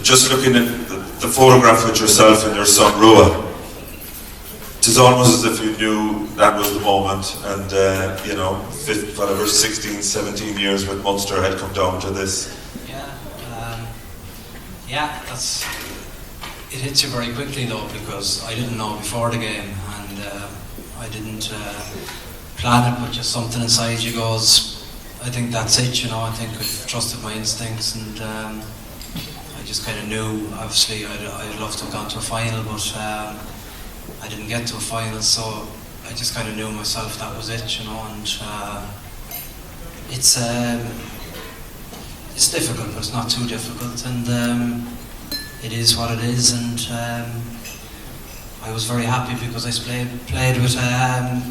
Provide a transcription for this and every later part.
just looking at the photograph with yourself and your son Rua, it's almost as if you knew that was the moment, and you know, whatever 16, 17 years with Munster had come down to this. Yeah, it hits you very quickly though, because I didn't know before the game, and I didn't plan it, but just something inside you goes, I think that's it, you know. I think I trusted my instincts, and I just kind of knew. Obviously I'd love to have gone to a final, but I didn't get to a final, so I just kind of knew myself that was it, you know. And it's difficult, but it's not too difficult, and it is what it is. And I was very happy because I played with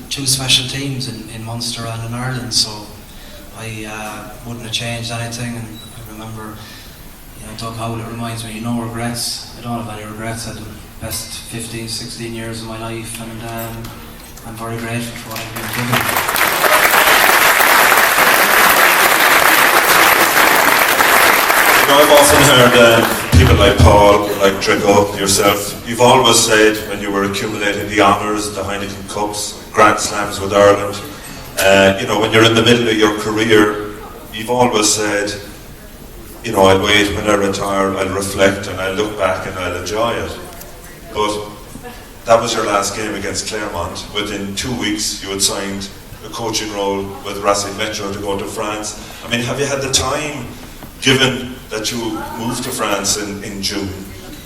two special teams in Munster and in Ireland, so I wouldn't have changed anything. And I remember, you know, Doug Howlett reminds me, no regrets. I don't have any regrets. I had the best 15, 16 years of my life, and I'm very grateful for what I've been given. You know, I've often heard people like Paul, like Drico, yourself, you've always said when you were accumulating the honours, the Heineken Cups, Grand Slams with Ireland, you know, when you're in the middle of your career, you've always said, you know, I'll wait, when I retire, I'll reflect and I'll look back and I'll enjoy it. But that was your last game against Clermont. Within 2 weeks you had signed a coaching role with Racing Metro to go to France. I mean, have you had the time, given that you moved to France in June,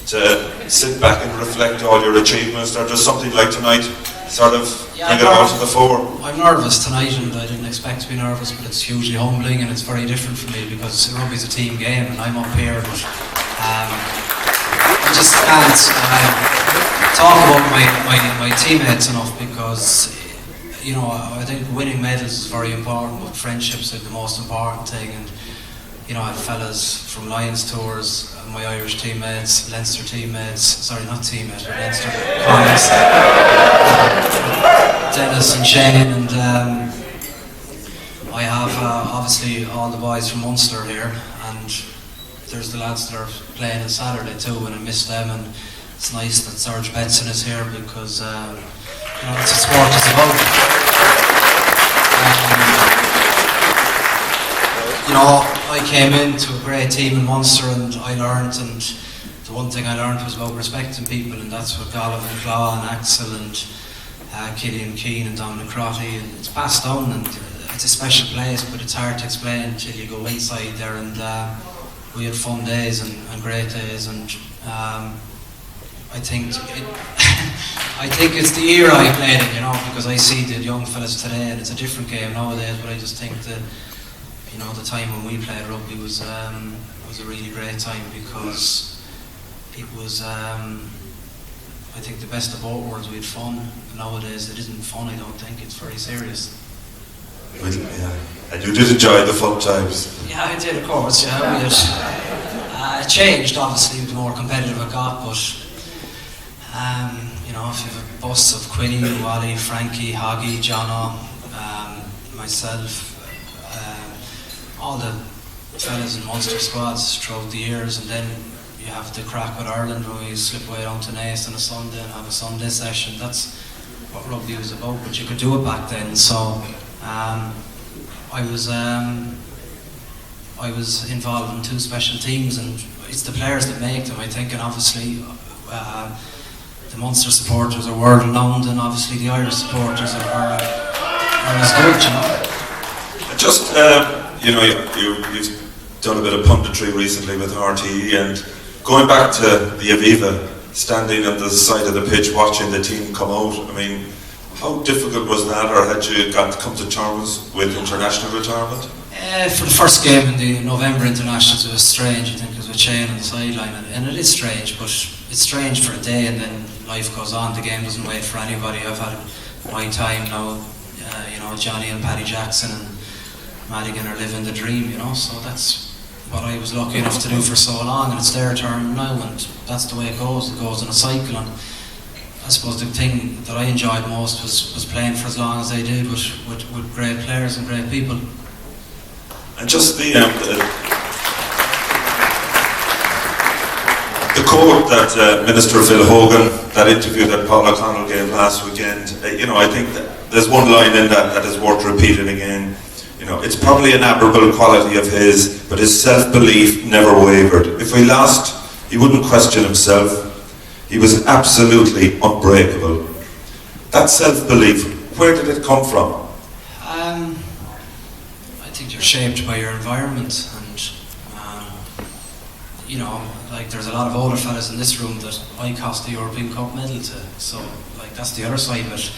to sit back and reflect all your achievements, or does something like tonight sort of bring it all to the fore? I'm nervous tonight, and I didn't expect to be nervous, but it's hugely humbling, and it's very different for me because rugby's a team game and I'm up here, but I just can't talk about my teammates enough, because, you know, I think winning medals is very important, but friendships are the most important thing. And you know, I have fellas from Lions tours, my Irish teammates, Leinster teammates, sorry, not teammates, but Leinster colleagues, Dennis and Shane, and I have obviously all the boys from Munster here, and there's the lads that are playing on Saturday too, and I miss them, and it's nice that Serge Benson is here, because you know, it's a sport it's about. You know, I came into a great team in Munster, and I learned, and the one thing I learned was about respecting people, and that's what Gallav and Claw and Axel and Killian Keane and Dominic Crotty, and it's passed on, and it's a special place, but it's hard to explain until you go inside there. And we had fun days and great days, and I think it's the era I played in, you know, because I see the young fellas today, and it's a different game nowadays, but I just think that, you know, the time when we played rugby was a really great time, because it was, I think, the best of both worlds. We had fun. Nowadays it isn't fun, I don't think, it's very serious. Yeah. And you did enjoy the fun times? Yeah, I did, of course. Yeah, we had, it changed obviously the more competitive it got, but you know, if you have a bus of Quinny, Wally, Frankie, Hoggy, Jono, myself, all the fellas in Munster squads throughout the years, and then you have the crack with Ireland when we slip away down to Naas on a Sunday and have a Sunday session. That's what rugby was about, but you could do it back then. So I was involved in two special teams, and it's the players that make them, I think, and obviously the Munster supporters are world renowned, and obviously the Irish supporters are as good, you know. Just you know, you've done a bit of punditry recently with RTE, and going back to the Aviva, standing on the side of the pitch watching the team come out, I mean, how difficult was that, or had you come to terms with international retirement? For the first game in the November internationals, it was strange. I think it was with Shane on the sideline, and it is strange, but it's strange for a day, and then life goes on. The game doesn't wait for anybody. I've had my time now. You know, Johnny and Paddy Jackson and Madigan are living the dream, you know, so that's what I was lucky enough to do for so long, and it's their turn now, and that's the way it goes in a cycle. And I suppose the thing that I enjoyed most was playing for as long as I did with great players and great people. And just the The quote that Minister Phil Hogan, that interview that Paul O'Connell gave last weekend, I think that there's one line in that is worth repeating again. It's probably an admirable quality of his, but his self-belief never wavered. If we lost, he wouldn't question himself. He was absolutely unbreakable. That self-belief, where did it come from? I think you're shaped by your environment, and there's a lot of older fellas in this room that I cost the European Cup medal to, so that's the other side of it.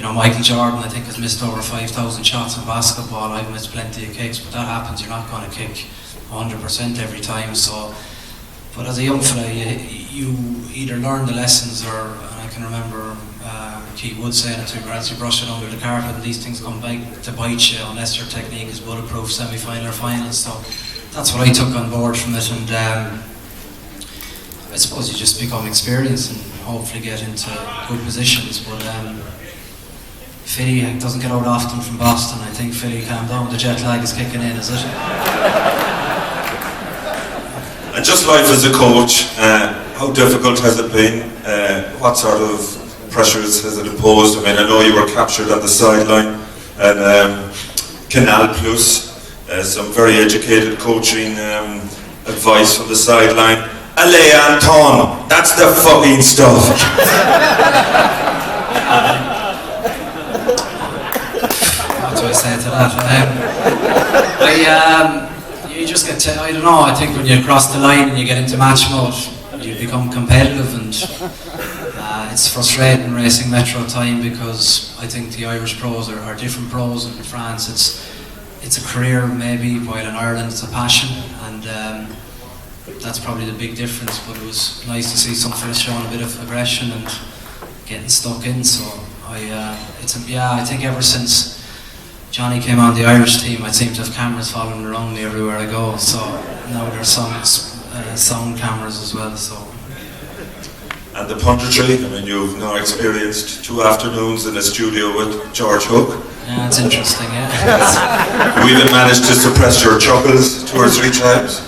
Michael Jordan, I think, has missed over 5,000 shots in basketball. I've missed plenty of kicks, but that happens. You're not going to kick 100% every time. So, but as a young fella, you either learn the lessons, or and I can remember Keith Wood saying it to me, as you brush it under the carpet, and these things come back to bite you unless your technique is bulletproof, semi-final or final. So that's what I took on board from it, and I suppose you just become experienced and hopefully get into good positions. But Philly doesn't get out often from Boston. I think Philly, calm down, the jet lag is kicking in, is it? And just life as a coach, how difficult has it been? What sort of pressures has it imposed? I know you were captured on the sideline, and Canal Plus, some very educated coaching advice from the sideline. Allez Anton, that's the fucking stuff. What do I say to that? You just get I don't know, I think when you cross the line and you get into match mode, you become competitive, and it's frustrating racing Metro time, because I think the Irish pros are different pros. In France it's a career maybe, while in Ireland it's a passion, and that's probably the big difference. But it was nice to see some fellas showing a bit of aggression and getting stuck in. So I think ever since Johnny came on the Irish team, I seem to have cameras following around me everywhere I go. So now there's sound cameras as well. So. And the punditry, you've now experienced 2 afternoons in a studio with George Hook. Yeah, it's interesting, yeah. We even managed to suppress your chuckles 2 or 3 times.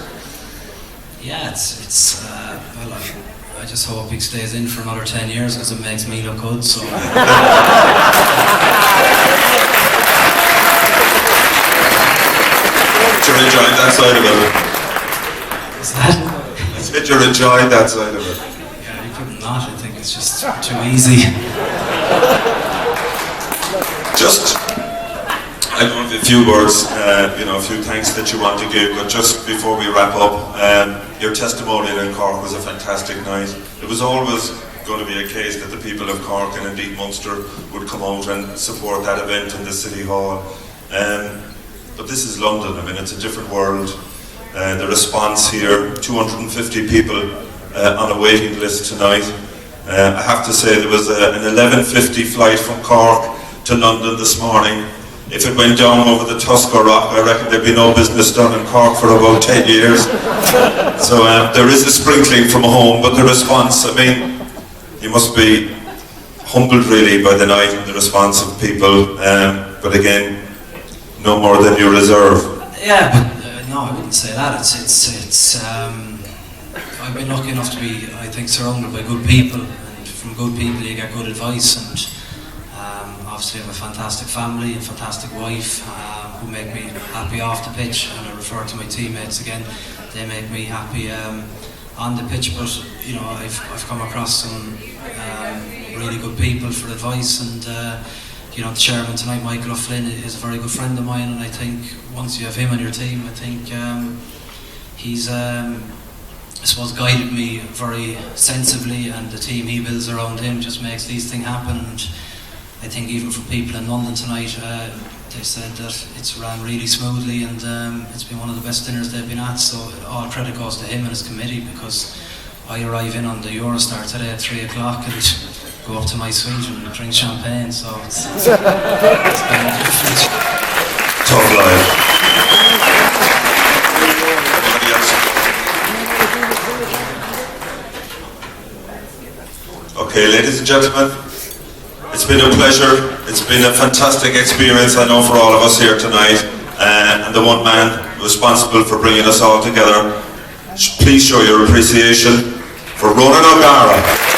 Yeah, it's well, I just hope he stays in for another 10 years, because it makes me look good, so. You're enjoying that side of it. Is that? I said you're enjoying that side of it. Yeah, you couldn't not. I think it's just too easy. Just, I don't have a few words, a few thanks that you want to give, but just before we wrap up, your testimonial in Cork was a fantastic night. It was always going to be a case that the people of Cork, and indeed Munster, would come out and support that event in the City Hall. But this is London. It's a different world. The response here, 250 people on a waiting list tonight. I have to say, there was an 11:50 flight from Cork to London this morning. If it went down over the Tusker Rock, I reckon there'd be no business done in Cork for about 10 years. So there is a sprinkling from home, but the response, you must be humbled really by the night and the response of people. But again, no more than you reserve. Yeah, but no, I wouldn't say that. I've been lucky enough to be, I think, surrounded by good people, and from good people you get good advice, and obviously I have a fantastic family, a fantastic wife, who make me happy off the pitch, and I refer to my teammates again. They make me happy on the pitch, but I've come across some really good people for advice, and the chairman tonight, Michael O'Flynn, is a very good friend of mine, and I think once you have him on your team, I think he's I suppose guided me very sensibly, and the team he builds around him just makes these things happen. And I think even for people in London tonight, they said that it's ran really smoothly, and it's been one of the best dinners they've been at, so all credit goes to him and his committee, because I arrive in on the Eurostar today at 3 o'clock and go up to my suite and drink champagne, so it's been a difference. Tough life. Anybody else? Okay, ladies and gentlemen, it's been a pleasure. It's been a fantastic experience, I know, for all of us here tonight, and the one man responsible for bringing us all together. Please show your appreciation. for Ronan O'Gara.